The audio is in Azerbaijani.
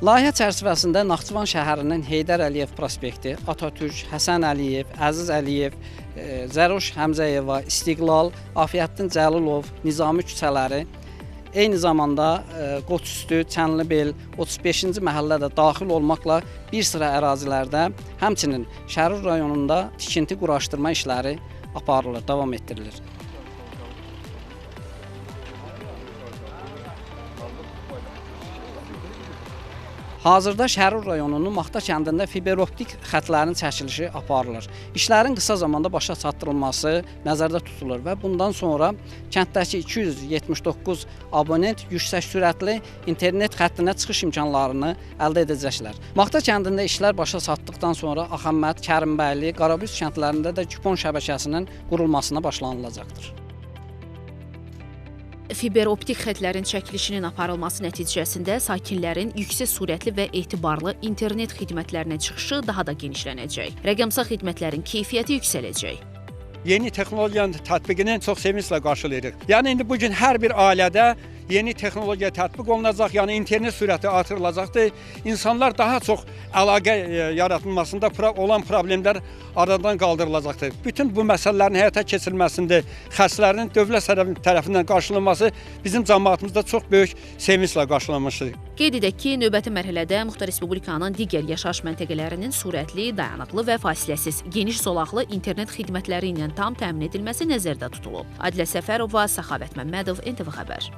Layihə çərçivəsində Naxçıvan şəhərinin Heydər Əliyev prospekti, Atatürk, Həsən Əliyev, Əziz Əliyev, Zəroş Həmzəyeva, İstiqlal, Afiyəddin Cəlilov, Nizami küçələri, eyni zamanda Qoçüstü, Çənlibel, 35-ci məhəllə də daxil olmaqla bir sıra ərazilərdə, həmçinin Şərur rayonunda tikinti quraşdırma işləri aparılır, davam etdirilir. Hazırda Şərur rayonunun Maxta kəndində fiberoptik xətlərin çəkilişi aparılır. İşlərin qısa zamanda başa çatdırılması nəzərdə tutulur və bundan sonra kənddəki 279 abonent yüksək sürətli internet xəttinə çıxış imkanlarını əldə edəcəklər. Maxta kəndində işlər başa çatdıqdan sonra Axəmməd, Kərimbəyli, Qarabüz kəndlərində də kupon şəbəkəsinin qurulmasına başlanılacaqdır. Fiberoptik xətlərin çəkilişinin aparılması nəticəsində sakinlərin yüksək sürətli və etibarlı internet xidmətlərinə çıxışı daha da genişlənəcək. Rəqəmsal xidmətlərin keyfiyyəti yüksələcək. Yeni texnologiyanın tətbiqini çox sevinclə qarşılayırıq. Yəni indi bugün hər bir ailədə yeni texnologiya tətbiq olunacaq, yəni internet sürəti artırılacaqdır. İnsanlar daha çox əlaqə yaratılmasında olan problemlər aradan qaldırılacaqdır. Bütün bu məsələlərin həyata keçirilməsində xərclərin dövlət tərəfindən qarşılanması bizim cəmiyyətimizdə çox böyük sevinclə qarşılanmışdır. Qeyd edək ki, növbəti mərhələdə Muxtar Respublikanın digər yaşayış məntəqələrinin sürətli, dayanıqlı və fasiləsiz, geniş zolaqlı internet xidmətləri ilə tam təmin edilməsi nəzərdə tutulub. Adilə Səfərova, Səxavət Məmmədov, NTV Xəbər.